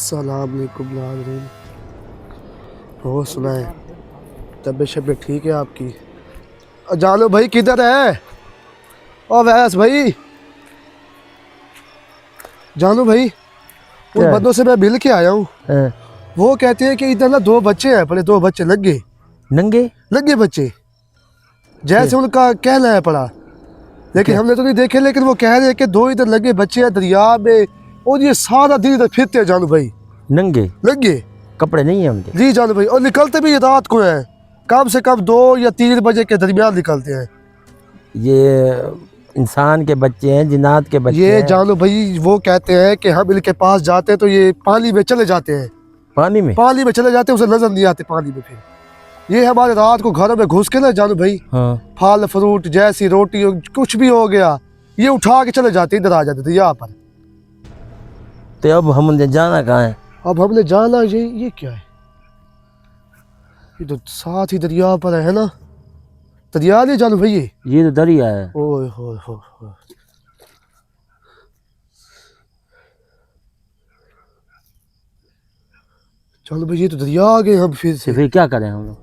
अस्सलाम वालेकुम नाज़रीन। और सुनाए तबीयत शबीयत ठीक है आपकी? जानो भाई किधर है? ओ वैस भाई, जानो भाई उन क्या बंदों से मैं मिल के आया हूँ। है? वो कहते हैं कि इधर ना दो बच्चे हैं, पड़े दो बच्चे नंगे लगे बच्चे, फिर जैसे उनका कहना है पड़ा, लेकिन क्या? हमने तो नहीं देखे। लेकिन वो कह रहे हैं कि दो इधर लगे बच्चे हैं दरिया में, और ये सारा दिन इधर फिरते हैं जानो भाई, नंगे लगे। कपड़े नहीं है उनके? जी जानो भाई, और निकलते भी ये रात को है, कम से कम 2 या 3 बजे के दरमियान निकलते हैं। ये इंसान के बच्चे हैं, जिन्नात के बच्चे ये हैं। जानो भाई वो कहते हैं कि हम इनके पास जाते हैं तो ये पानी में चले जाते हैं, पानी में? पानी में चले जाते हैं, उसे नजर नहीं आते पानी में। फिर ये हमारे रात को घरों में घुस के ना जानो भाई, हाँ। फल फ्रूट जैसी रोटी कुछ भी हो गया, ये उठा के चले जाते, इधर आ जाते थे यहाँ पर। तो अब हम जाना कहाँ है? अब हमने जाना ये क्या है? ये तो साथ ही दरिया पर है ना, दरिया नहीं जानो भाई ये तो दरिया है। ओए हो। चलो भाई, ये तो दरिया आ गए हम फिर से। फिर क्या करें हम लोग?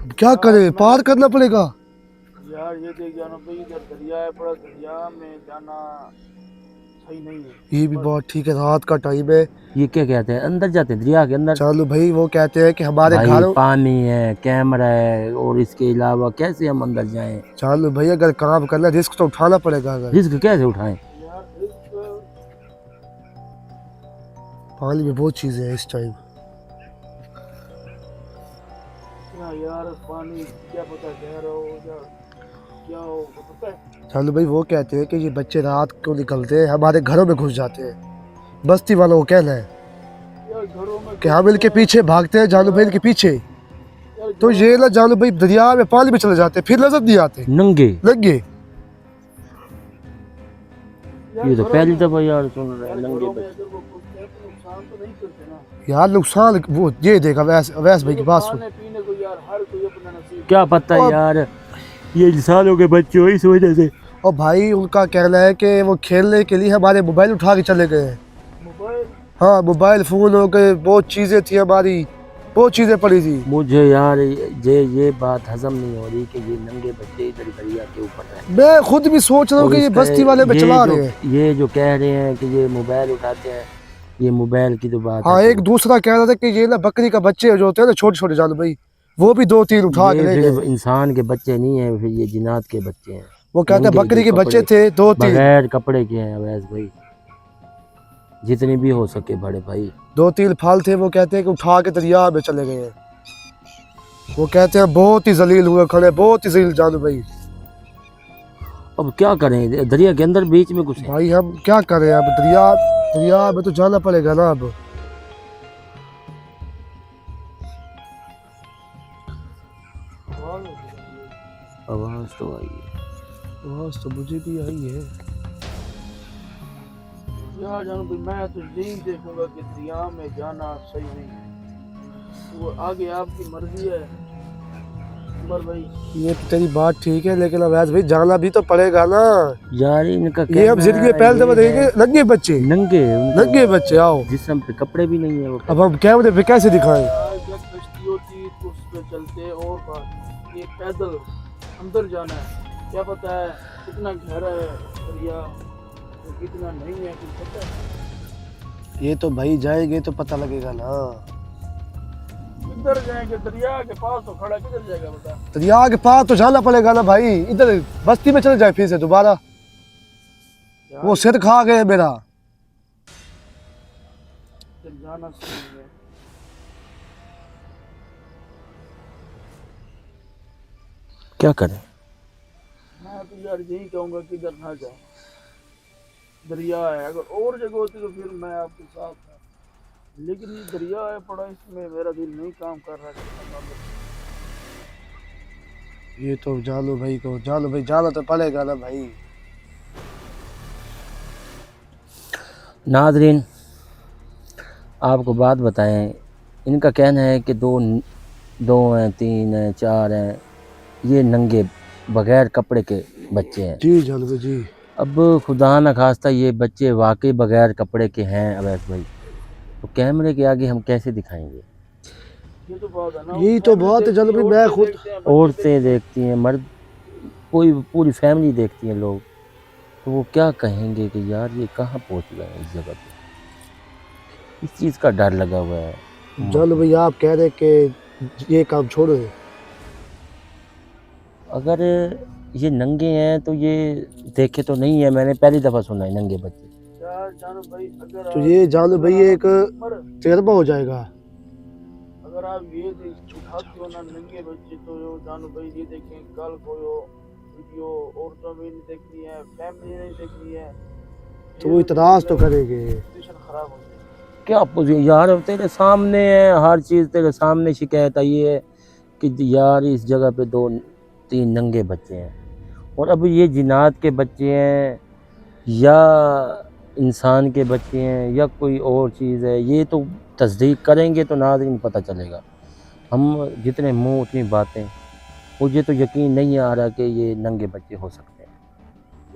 अब क्या करें, पार करना पड़ेगा यार। ये देख जाना भाई, इधर दरिया है, बड़ा दरिया में जाना सही नहीं है। ये भी बात ठीक है, रात का टाइम है। ये क्या कहते हैं, अंदर जाते हैं दरिया के अंदर? चलो भाई, वो कहते हैं कि हमारे भाई घरों, पानी है, कैमरा है, और इसके अलावा कैसे हम अंदर जाएं? चलो भाई अगर काम करना रिस्क तो उठाना पड़ेगा। अगर रिस्क कैसे उठाएं? यार रिस्क, पानी में बहुत चीजें हैं इस टाइम। क्या यार, पानी क्या पता गहरा हो या क्या हो, पता है। चलो भाई, वो कहते हैं कि ये बच्चे रात को निकलते हैं, हमारे घरों में घुस जाते हैं। बस्ती वालों को कहना है यार घरों में कि हम इनके पीछे भागते हैं, जानो भाई इनके पीछे, यार तो ये ना जानो भाई दरिया में पानी में चले जाते हैं, फिर नजर नहीं आते, नंगे? लग गए। ये तो पहली दफा यार सुन रहे हैं, यार नंगे घरों में बच्चे। अगर वो घुसते हैं तो नुकसान तो नहीं करते ना। यार नुकसान वो ये देखा, वैस भाई की बात सुन। खाने पीने को यार हर कोई अपना नसीब। क्या पता और- यार, ये इंसानों के बच्चे हो इस वजह से। और भाई उनका कहना है कि वो खेलने के लिए हमारे मोबाइल उठा के चले गए हैं। मोबाइल, हाँ, मोबाइल फ़ोन हो गए, बहुत चीज़ें थी हमारी, बहुत चीज़ें पड़ी थी। मुझे यार ये बात हजम नहीं हो रही कि ये नंगे बच्चे इधर दरिया के ऊपर हैं। मैं खुद भी सोच रहा हूँ और कि ये इसका बस्ती वाले पे ये चला जो- रहे हैं। ये जो कह रहे हैं कि ये मोबाइल उठाते हैं, ये मोबाइल की तो बात हाँ, है। एक दूसरा कह रहा था कि ये ना बकरी का बच्चे जो होते हैं ना, छोटे छोटे जान भाई, वो भी 2-3 उठा के ये ले फिर गए। इंसान के बच्चे नहीं है, फिर ये जिन्नात के बच्चे हैं। वो कहते हैं नंगे बकरी जो के बच्चे कपड़े- थे 2-3, बगैर कपड़े के हैं अवैस भाई, जितने भी हो सके बड़े भाई। 2-3 फाल थे। वो कहते हैं कि उठा के दरिया में चले गए हैं। वो कहते हैं बहुत ही जलील हुए खड़े, बहुत ही जलील जान भाई। अब क्या करें, दरिया के अंदर बीच में घुसे? भाई हम क्या करें, अब दरिया में तो जाना पड़ेगा ना। अब आवाज तो आई है। आवाज तो मुझे भी आई है। यार जानो भाई, मैं तो यही देखूंगा कि दरिया में जाना सही नहीं है। वो आगे आपकी मर्जी है उमर भाई। ये तो तेरी बात ठीक है, लेकिन अब भाई जाना भी तो पड़ेगा ना। यार इनका ये अब कहना जिंदगी में पहले दफा ये देखेंगे है, लगे बच्चे, नंगे लगे बच्चे आओ। जिस्म पे कपड़े भी नहीं है वो। अब हम कैमरे पे कैसे दिखाएं? यार जब कश्ती होती तो उस पे चलते, और बात ये पैदल अंदर जाना है, क्या पता है कितना गहरा है दरिया, तो कितना नहीं है कुछ पता है। ये तो भाई जाएंगे तो पता लगेगा ना। किधर जाएंगे, दरिया के पास तो खड़ा किधर जाएगा बता। दरिया के पार तो जाना पड़ेगा ना भाई, इधर बस्ती में चले जाए फिर से दोबारा। यार वो सिर खा गए मेरा। इधर जाना सही है। क्या करें? मैं तो यार यही कहूँगा कि इधर ना जाओ, दरिया है। अगर और जगह होती तो फिर मैं आपके साथ था, लेकिन ये दरिया है पड़ा, इसमें मेरा दिल नहीं काम कर रहा है। ये तो जानो भाई को, जानो भाई जाना तो पड़ेगा ना भाई। नाजरीन, आपको बात बताएं, इनका कहना है कि दो हैं, 3 हैं, 4 हैं, ये नंगे बगैर कपड़े के बच्चे हैं। जी जानो भाई जी। अब खुदा न खास्ता ये बच्चे वाकई बगैर कपड़े के हैं अवैस भाई? तो कैमरे के आगे हम कैसे दिखाएंगे? ये तो बात है ना। यही तो बहुत है जल भाई, मैं खुद औरतें देखती हैं, मर्द, कोई पूरी फैमिली देखती है लोग, तो वो क्या कहेंगे कि यार ये कहाँ पहुँच गए हैं इस जगह पे। इस चीज़ का डर लगा हुआ है। जल भाई आप कह रहे कि ये काम छोड़ो। अगर ये नंगे हैं तो ये देखे तो नहीं है, मैंने पहली दफ़ा सुना है नंगे बच्चे। यार जानू भाई, अगर तो ये जानू भाई एक तजर्बा हो जाएगा। अगर आप ये उठाते हो ना नंगे बच्चे, तो जानू भाई ये देखें, कल कोई वीडियो औरतों में नहीं देखनी है, फैमिली नहीं देखनी है, तो वो इतराज तो करेंगे। पोजीशन खराब हो जाएगी। क्या पोजीशन यार, तेरे सामने है हर चीज़, तेरे सामने शिकायत आई है कि यार इस जगह पे 2-3 नंगे बच्चे हैं, और अब ये जिन्नात के बच्चे हैं या इंसान के बच्चे हैं या कोई और चीज़ है, ये तो तस्दीक करेंगे तो नाज़रीन पता चलेगा। हम जितने मुंह उतनी बातें, मुझे तो यकीन नहीं आ रहा कि ये नंगे बच्चे हो सकते हैं।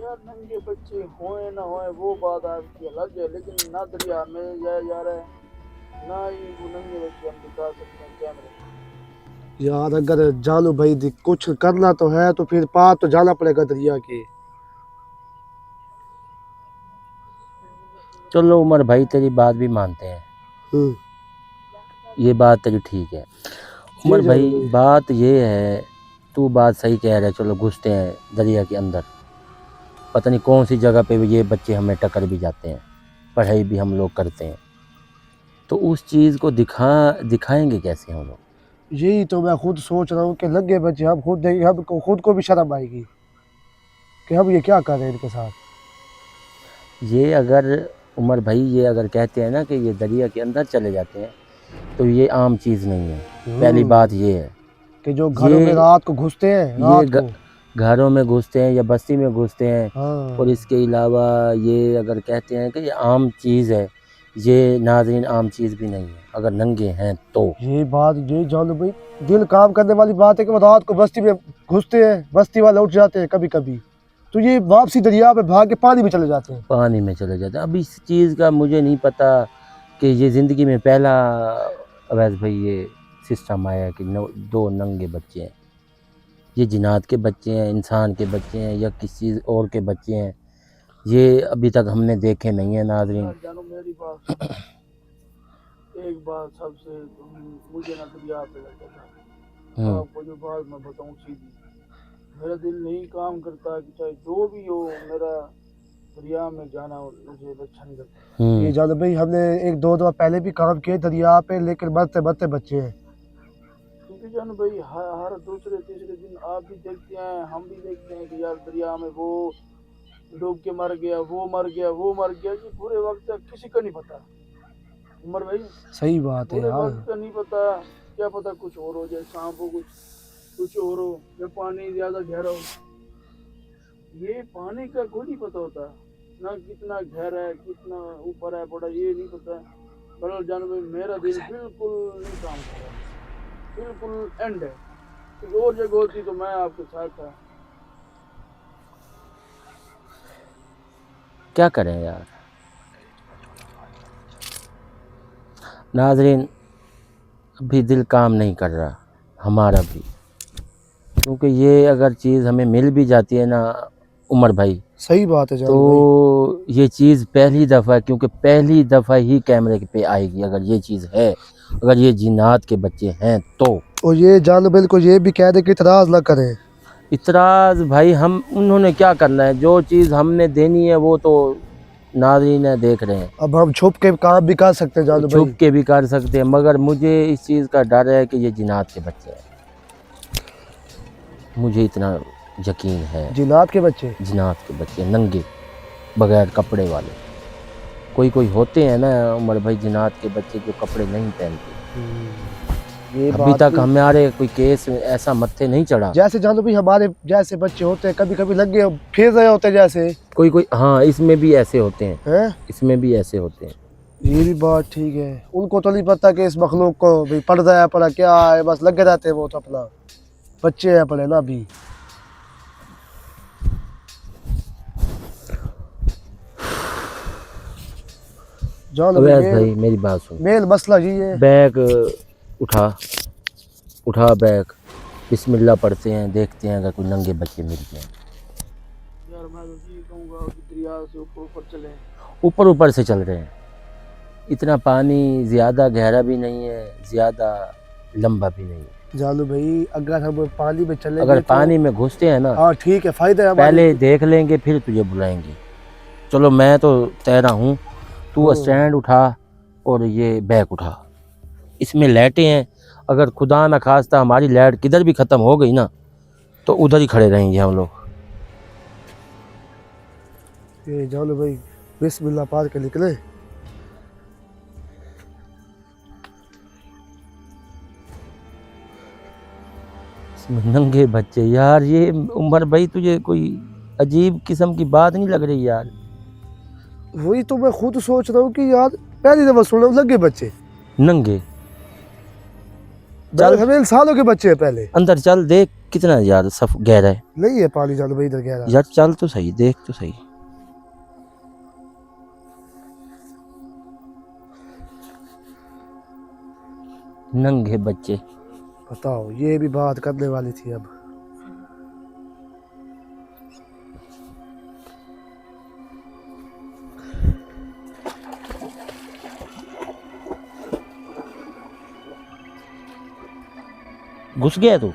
यार नंगे बच्चे होए ना होए वो बात आपकी अलग है, लेकिन ना दरिया में जाया जा रहा है, ना ही वो नंगे बच्चे हम दिखा सकते हैं कैमरे में। यार अगर जानू भाई कुछ करना तो है तो फिर पार तो जाना पड़ेगा दरिया के। चलो उमर भाई, तेरी बात भी मानते हैं, ये बात तेरी ठीक है। उमर भाई बात ये है, तू बात सही कह रहा है, चलो घुसते हैं दरिया के अंदर, पता नहीं कौन सी जगह पे ये बच्चे हमें टक्कर भी जाते हैं, पढ़ाई भी हम लोग करते हैं, तो उस चीज़ को दिखाएंगे कैसे हम लोग? यही तो मैं खुद सोच रहा हूँ कि लगे बच्चे हम खुद देखें, हम खुद को भी शर्म आएगी कि हम ये क्या कर रहे हैं इनके साथ। ये अगर उमर भाई ये अगर कहते हैं ना कि ये दरिया के अंदर चले जाते हैं, तो ये आम चीज़ नहीं है। पहली बात ये है कि जो घरों में रात को घुसते हैं, रात को घरों में घुसते हैं या बस्ती में घुसते हैं। हाँ। और इसके अलावा ये अगर कहते हैं कि ये आम चीज़ है, ये नाज़रीन आम चीज़ भी नहीं है अगर नंगे हैं तो। ये बात ये जानो भाई दिल काम करने वाली बात है कि वो रात को बस्ती में घुसते हैं, बस्ती वाले उठ जाते हैं कभी कभी, तो ये वापसी दरिया पे भाग के पानी में चले जाते हैं। पानी में चले जाते हैं। अब इस चीज़ का मुझे नहीं पता कि ये ज़िंदगी में पहला अवैध भाई ये सिस्टम आया कि 2 नंगे बच्चे हैं, ये जिन्नात के बच्चे हैं, इंसान के बच्चे हैं या किसी चीज़ और के बच्चे हैं, ये अभी तक हमने देखे नहीं है नाज़रीन। जानो मेरी बात, एक बात सबसे मुझे ना दरिया पे लगता था, आपको जो बात मैं बताऊं सीधी, मेरा दिल नहीं काम करता कि चाहे जो भी हो, मेरा दरिया में जाना मुझे अच्छा नहीं लगता। ये जानो भाई हमने 1-2 दफा पहले भी काम किए दरिया पे, लेकिन मरते मरते बच्चे हैं। क्योंकि जानो भाई हर दूसरे तीसरे दिन आप भी देखते हैं, हम भी देखते हैं कि यार दरिया में वो डूब के मर गया, वो मर गया, वो मर गया, कि पूरे वक्त तक किसी को नहीं पता। उमर भाई सही बात है पूरे यार। वक्त का नहीं पता, क्या पता कुछ और हो जाए, सांप हो, कुछ और हो, या पानी ज्यादा गहरा हो, ये पानी का कोई नहीं पता होता ना, कितना गहरा है कितना ऊपर है बड़ा, ये नहीं पता। बरल जान भाई मेरा दिल बिल्कुल नहीं काम कर रहा, बिल्कुल एंड है। कुछ और जगह होती तो मैं आपके साथ था। क्या करें यार नाज़रीन, अभी दिल काम नहीं कर रहा हमारा भी, क्योंकि ये अगर चीज़ हमें मिल भी जाती है ना उमर भाई, सही बात है तो ये चीज़ पहली दफ़ा, क्योंकि पहली दफ़ा ही कैमरे पे आएगी अगर ये चीज़ है, अगर ये जिन्नात के बच्चे हैं तो। और ये जानो बिल्कुल ये भी कह दे कि इतराज़ ना करें। इतराज़ भाई हम उन्होंने क्या करना है, जो चीज़ हमने देनी है वो तो नाज़रीन है देख रहे हैं। अब हम छुप के काम भी कर सकते हैं जानो भाई, छुप के भी कर सकते हैं, मगर मुझे इस चीज़ का डर है कि ये जिन्नात के बच्चे हैं, मुझे इतना यकीन है। जिन्नात के बच्चे, जिन्नात के बच्चे नंगे बगैर कपड़े वाले, कोई होते हैं ना उमर भाई जिन्नात के बच्चे जो कपड़े नहीं पहनते। ये अभी तक हमारे कोई केस ऐसा मत्थे नहीं चढ़ा। जैसे जानो भाई हमारे जैसे बच्चे होते हैं कभी कभी लगे फिर रहे होते हैं जैसे कोई हाँ इसमें भी ऐसे होते हैं, इसमें भी ऐसे होते हैं। ये भी बात ठीक है, उनको तो नहीं पता कि इस मखलूक को भी पढ़ रहा है पढ़ा क्या है, बस लगे रहते हैं वो तो अपना, बच्चे हैं पढ़े ना अभी। जान अवैस भाई मेरी बात सुन, मेन मसला ये है। बैग उठा बैग, बिस्मिल्लाह पढ़ते हैं, देखते हैं अगर कोई नंगे बच्चे मिलते हैं। यार मैं तो ये कहूँगा कि दरिया से ऊपर ऊपर चलें। ऊपर ऊपर से चल रहे हैं, इतना पानी ज़्यादा गहरा भी नहीं है, ज़्यादा लंबा भी नहीं है। जानू भाई अगर हम पानी में चलेंगे अगर तो पानी में घुसते हैं ना, हाँ ठीक है, फायदा है हमारे। पहले देख लेंगे फिर तुझे बुलाएंगे। चलो मैं तो तैरा हूँ, तू स्टैंड उठा और ये बैग उठा, इसमें लाइटें हैं, अगर खुदा न खास्ता हमारी लाइट किधर भी ख़त्म हो गई ना तो उधर ही खड़े रहेंगे हम लोग। ये जानू भाई बिस्मिल्लाह पार के निकले। इसमें नंगे बच्चे, यार ये उमर भाई तुझे कोई अजीब किस्म की बात नहीं लग रही यार? वही तो मैं खुद सोच रहा हूँ कि यार पहली दफा सुन रहा हूँ लगे बच्चे नंगे। चल हमें इंसानों के बच्चे हैं पहले। अंदर चल, देख कितना यार सफ गहरा है। नहीं है पानी जानू भाई इधर गहरा। यार चल तो सही, देख तो सही। नंगे बच्चे, बताओ ये भी बात करने वाली थी अब। घुस गया तू?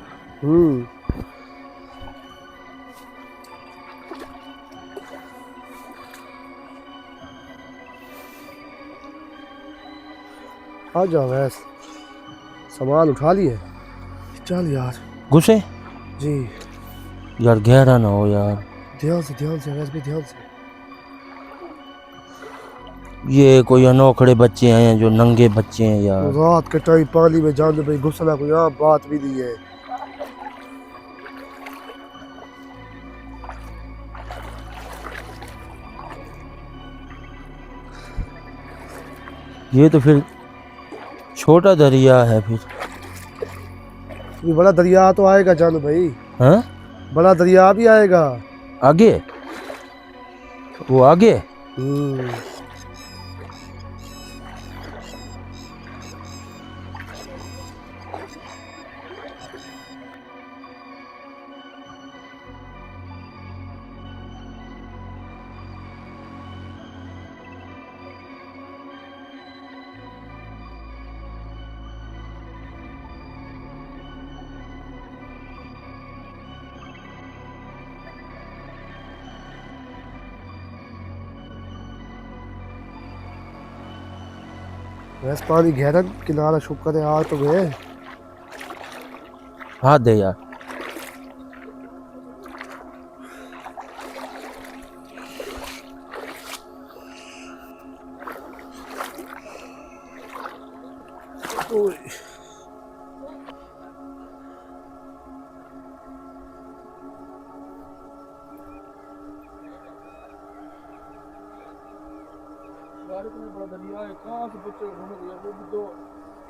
आ जाओ वैस, सामान उठा लिए। चल यार। घुसे? जी यार गहरा ना हो यार। ध्यान से वैस भी ध्यान से। ये कोई अनोखड़े बच्चे हैं जो नंगे बच्चे हैं यार। रात के टाइम पानी में जान भाई घुसना कोई यहाँ बात भी नहीं है। ये तो फिर छोटा दरिया है फिर। ये बड़ा दरिया तो आएगा जानू भाई। हाँ बड़ा दरिया भी आएगा आगे, वो आगे। वैस पानी गहरा, किनारा शुक्र है आ तो गए। हाथ दे यार। यार इतना बड़ा दरिया है, कहाँ से बच्चे ढूंढ रहे हैं? वो भी दो।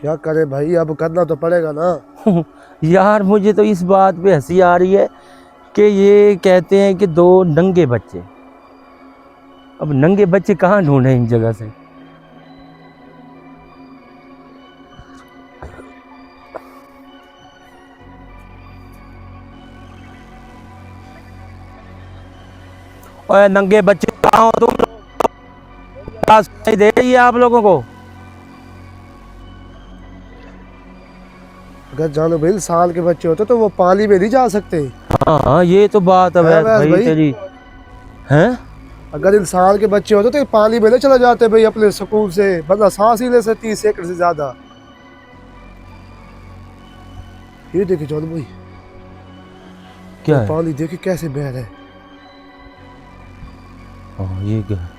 क्या करे भाई, अब करना तो पड़ेगा ना। यार मुझे तो इस बात पे हंसी आ रही है कि ये कहते हैं कि दो नंगे बच्चे। अब नंगे बच्चे कहाँ ढूंढे इन जगह से? ओए नंगे बच्चे कहाँ हो तुम? रास्ता दे रही है आप लोगों को? अगर जानो भाई साल के बच्चे होते तो वो पानी में नहीं जा सकते। हाँ ये तो बात है है भाई भाई। तेरी। हैं? अगर इंसान के बच्चे होते तो पानी में नहीं चले जाते भाई अपने सुकून से, बंदा सांस ही ले सकती 30 एकड़ से ज्यादा। ये देखिए जानो भाई, क्या है? पानी देखिए कैसे बह रहा है। हाँ ये क्या है?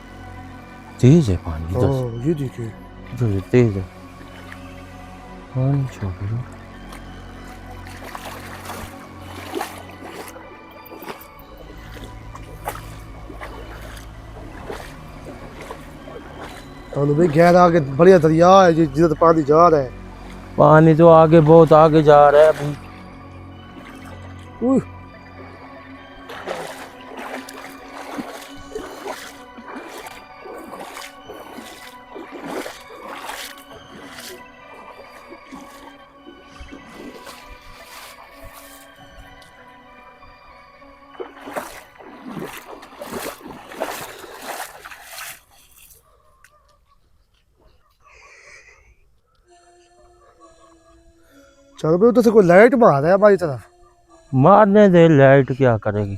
तेज है पानी इधर से। हाँ ये देखिए। इधर से तेज है पानी। छोड़ जानो भाई गहरा आगे बढ़िया दरिया है जिधर पानी जा रहा है। पानी तो आगे बहुत आगे जा रहा है अभी। उह, चलो भाई उधर से कोई लाइट मार रहा है हमारी तरफ। मारने दे, लाइट क्या करेगी।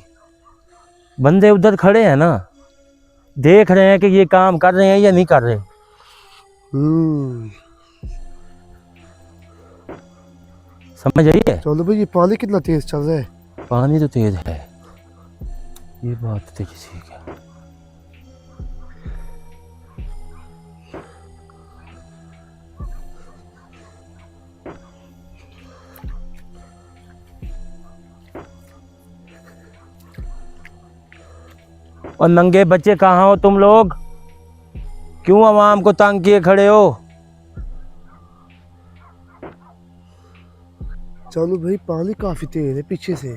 बंदे उधर खड़े हैं ना, देख रहे हैं कि ये काम कर रहे हैं या नहीं कर रहे। समझ आई है। चलो भाई ये पानी कितना तेज चल रहा है। पानी तो तेज है, ये बात तो ठीक है। और नंगे बच्चे कहाँ हो तुम लोग? क्यों आवाम को तंग किए खड़े हो? चलो भाई पानी काफी तेज है पीछे से।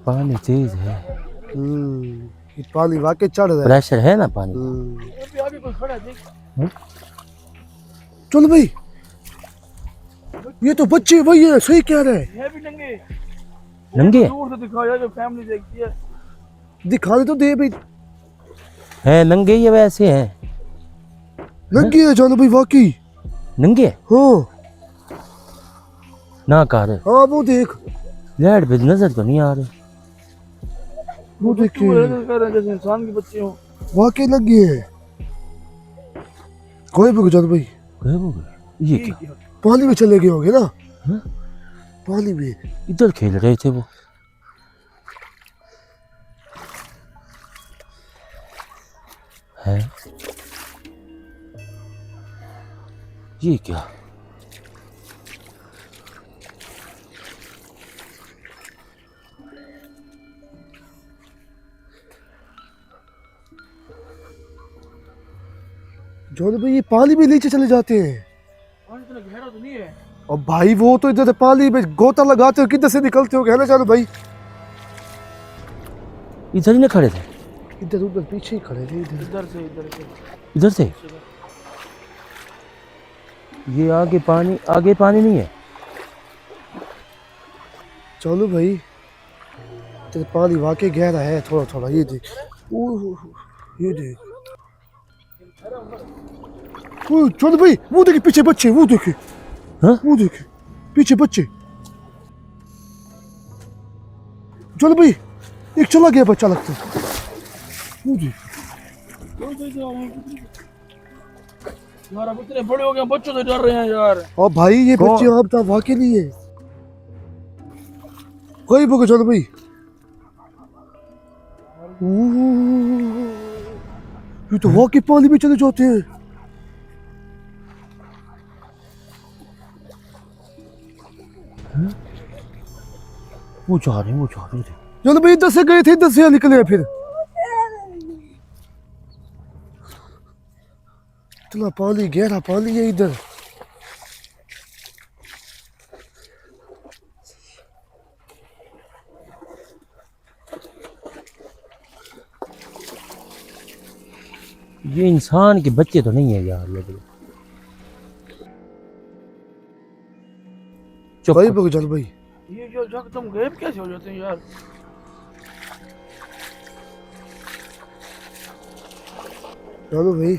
पानी तेज है, ये पानी वाकई चढ़ रहा है। प्रेशर है ना पानी। अभी आगे कोई खड़ा है, देख। चलो भाई ये तो बच्चे वही है, सही कह रहे हैं। है भी नंगे। नंगे दूर से दिखाओ यार, जो फैमिली देखती है। दिखा दे तो दे भाई। है, नंगे ये वैसे हैं। नंगे है चलो भाई वाकई। नंगे हाँ ना कर, हाँ वो देख, लाइट पे नजर तो नहीं आ रहे। वो तू देखिए ऐसे कर रहे हैं जैसे इंसान के बच्चे हो। वाकई लगी है। कोई भी चलो भाई गए वो गए। ये क्या? पानी में चले गए होंगे ना। हाँ? पानी में इधर खेल रहे थे वो। है ये क्या? चलो भाई ये पानी में नीचे चले जाते हैं। पानी इतना गहरा तो नहीं है। और भाई वो तो इधर पानी में गोता लगाते हो, किधर से निकलते हो है ना। चलो भाई इधर ही ना खड़े थे, इधर उधर पीछे ही खड़े थे इधर। इधर से इधर से। इधर से। ये आगे पानी नहीं है। चलो भाई इधर पानी वाकई गहरा है थोड़ा थोड़ा। ये देख, ये देख। चलो भाई वो देखे पीछे बच्चे, वो देखे। हाँ? वो देखे पीछे बच्चे। चलो भाई एक चला गया बच्चा लगता है। वो देख यार अब इतने बड़े हो गए, बच्चों से डर रहे हैं यार। और भाई ये कौन? बच्चे आप तो वाकई नहीं है। कोई बोलो चलो भाई। ये तो वाकई पानी में चले जाते हैं। वो जा रहे थे। चलो भाई इधर से गए थे, इधर से निकले फिर। इतना पानी गहरा पानी है इधर। ये इंसान के बच्चे तो नहीं है यार लोग। चुप भाई कर। बोलो चलो भाई। ये जो जग तुम गायब कैसे हो जाते हैं यार? चलो भाई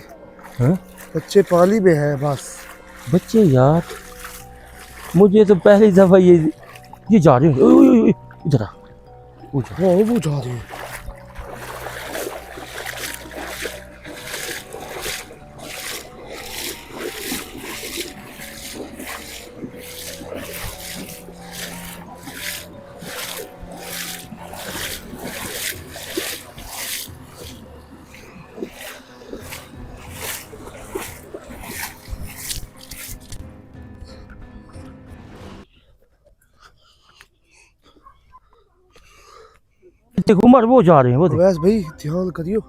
हाँ? बच्चे पानी में है बस। बच्चे यार, मुझे तो पहली दफा ये जा रहे हैं। ओए, ओए, ओए, इधर आ। वो जा। हाँ वो जा रहे हैं। देख उमर वो जा रहे हैं, वो देख। वैस भाई ध्यान करियो।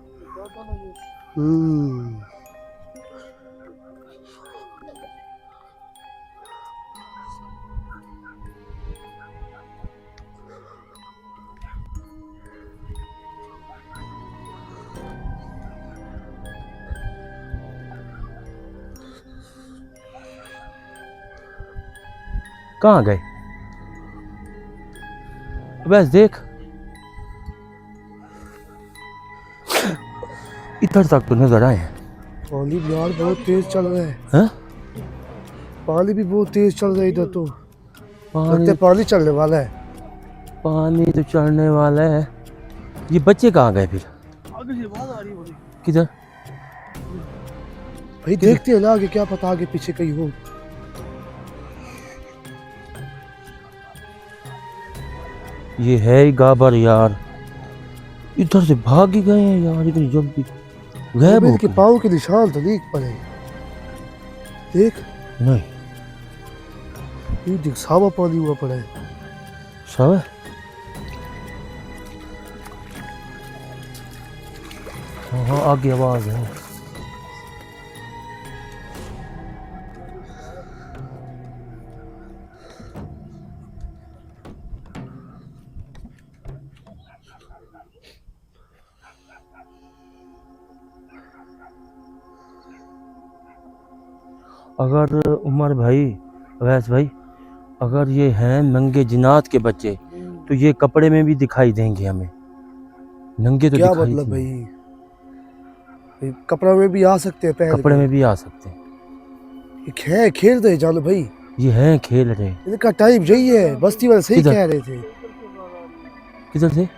कहाँ गए? बस देख, इधर तक तो नजर आए हैं। पानी भी यार बहुत तेज चल रहा है। हाँ? पानी भी बहुत तेज चल रहा है इधर तो। लगता है पानी चलने वाला है। पानी तो चढ़ने वाला है। ये बच्चे कहाँ गए फिर? आगे से आवाज आ रही है बड़ी। किधर? भाई देखते हैं ना आगे, क्या पता आगे पीछे कहीं हो। ये है ही गाबर यार, इधर से भाग ही गए हैं यार इतनी जल्दी। गायब हो इनके गए। पाँव के निशान तो देख पड़े, देख नहीं ये देख सावा पानी हुआ पड़ा है। सब हाँ आगे आवाज है। अगर उमर भाई, अवैस भाई, अगर ये हैं नंगे जिनात के बच्चे तो ये कपड़े में भी दिखाई देंगे हमें। नंगे तो क्या दिखाई मतलब देंगे। भाई कपड़ा में भी आ सकते हैं पहन कपड़े के। में भी आ सकते हैं। ये खेल रहे जानो भाई, ये हैं खेल रहे। इनका टाइम यही है। बस्ती वाले सही किधर? कह रहे थे, किधर से?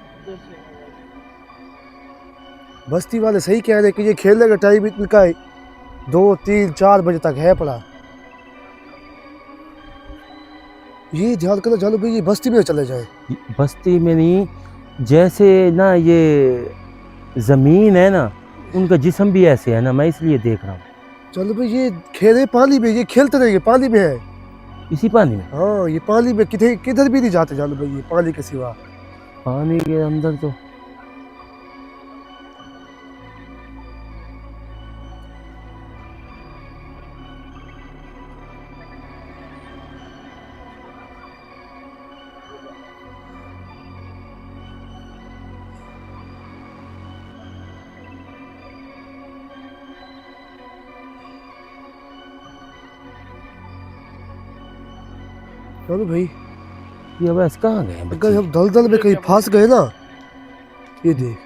बस्ती वाले सही कह रहे कि ये खेलने का टाइम इनका 2 3 4 बजे तक है पड़ा। ये ध्यान करो जानो भाई, ये बस्ती में चले जाए। बस्ती में नहीं, जैसे ना ये जमीन है ना, उनका जिस्म भी ऐसे है ना, मैं इसलिए देख रहा हूँ। चलो भाई ये खेले पानी में, ये खेलते रहेंगे पानी में है। इसी पानी में? हाँ ये पानी में किधर किधर भी नहीं जाते जानो भाई, ये पानी के सिवा। पानी के अंदर तो चलो भाई, ये बस कहाँ गए अगर बच्चे? हम दलदल में कहीं फंस गए ना, ये देख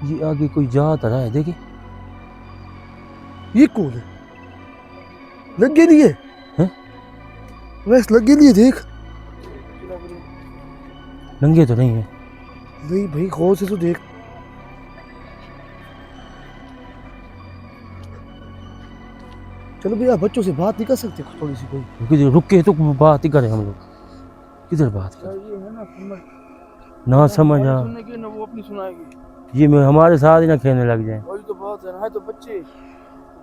ये आगे कोई जा तो रहा है, देखिए। ये कौन है? लगे नहीं है? हैं? वैसे लगे नहीं है, देख। नंगे तो नहीं है। नहीं भाई गौर से तो देख। चलो भैया बच्चों से बात नहीं कर सकते थोड़ी सी कोई? किधर रुक के तो बात ही करें हम लोग। किधर बात सर करें? ये है ना समझ, ना समझ आ, सुनने की ना वो अपनी सुनाएगी। ये हमारे साथ ही ना खेलने लग जाए। वही तो बात है ना, है तो बच्चे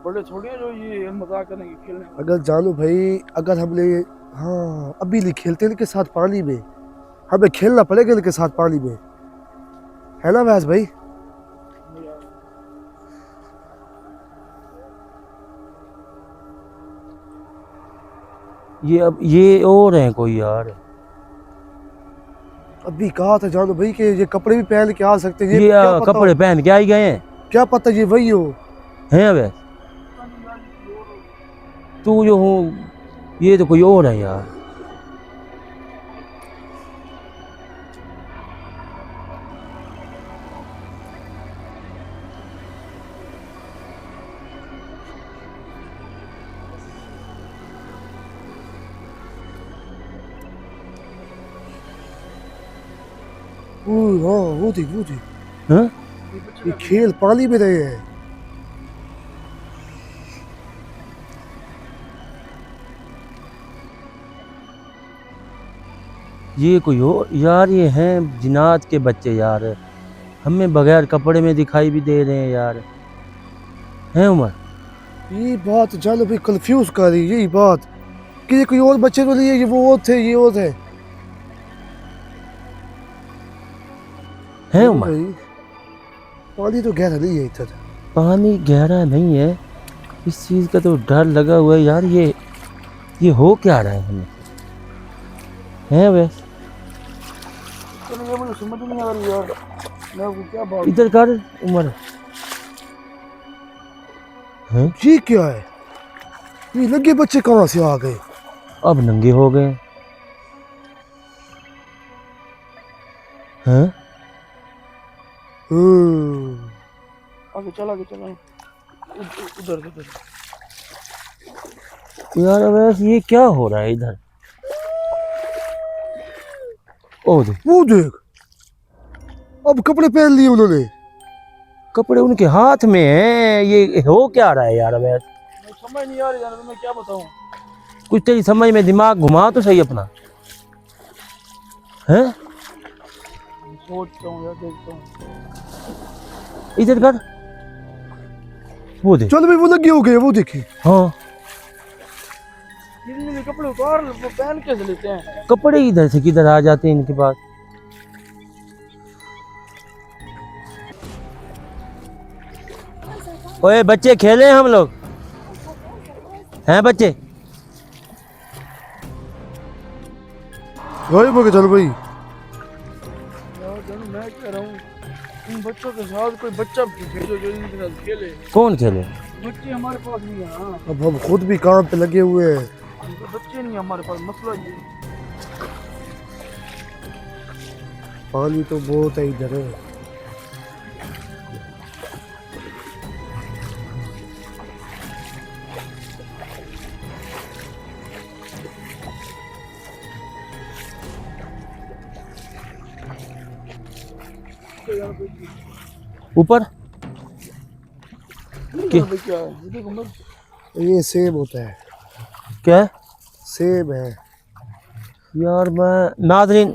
बड़े थोड़े हैं जो ये मजाक करेंगे खेलने। अगर जानो भाई, अगर हमने, हाँ अभी नहीं खेलते इनके साथ पानी में, हमें खेलना पड़ेगा इनके साथ पानी में, है ना वैस भाई? ये अब ये और हैं कोई यार। अभी कहा था जानो भाई कि ये कपड़े भी पहन के आ सकते हैं। ये क्या पता कपड़े पहन के आ ही गए हैं। क्या पता ये वही हो। हैं अब तू जो हूँ, ये तो कोई और है यार। हाँ वो देख वो देख, हाँ? ये खेल पानी में रहे हैं। ये कोई हो यार, ये हैं जिनात के बच्चे यार, हमें बगैर कपड़े में दिखाई भी दे रहे हैं यार। हैं उमर? ये बात जानो भाई कंफ्यूज कर रही है, यही बात कि ये कोई और बच्चे तो नहीं है, ये वो और थे, ये और थे। हैं उमर? भाई पानी तो गहरा नहीं है इधर। पानी गहरा नहीं है, इस चीज़ का तो डर लगा हुआ है यार। ये हो क्या रहा है हमें? हैं वैसे चलो ये मुझे समझ नहीं आ रही यार, मैं वो क्या बात। इधर कर उमर। हैं? ये क्या है? ये लगे बच्चे कहाँ से आ गए? अब नंगे हो गए हैं। आगे चला उधर उधर। यार वैसे ये क्या हो रहा है इधर? ओ देख, वो देख, अब कपड़े पहन लिए उन्होंने। कपड़े उनके हाथ में हैं। ये हो क्या रहा है यार अवैध? मैं समझ नहीं आ रही यार, मैं क्या बताऊं। कुछ तेरी समझ में, दिमाग घुमा तो सही अपना। हैं? सोचता हूँ यार, देखता हूँ। इधर कर, वो देख। चल भाई वो लगे हो गए, वो देखे। हाँ, इतने कपड़े उतार वो पहन कैसे लेते हैं? कपड़े इधर से किधर आ जाते हैं इनके पास। ओए बच्चे, खेले हम लोग हैं बच्चे। भाई बोके चल भाई। यार जानू मैं कह रहा हूँ, इन बच्चों के साथ कोई बच्चा भेजो जो इनके साथ खेले। कौन खेले? बच्चे हमारे पास नहीं है। हाँ, अब हम खुद भी काम पे लगे हुए हैं। इनके बच्चे नहीं है हमारे पास, मसला ये है। पानी तो बहुत है इधर। ऊपर क्या है ये देखो मत। ये सेब होता है, क्या है? सेब है। यार मैं नाज़रीन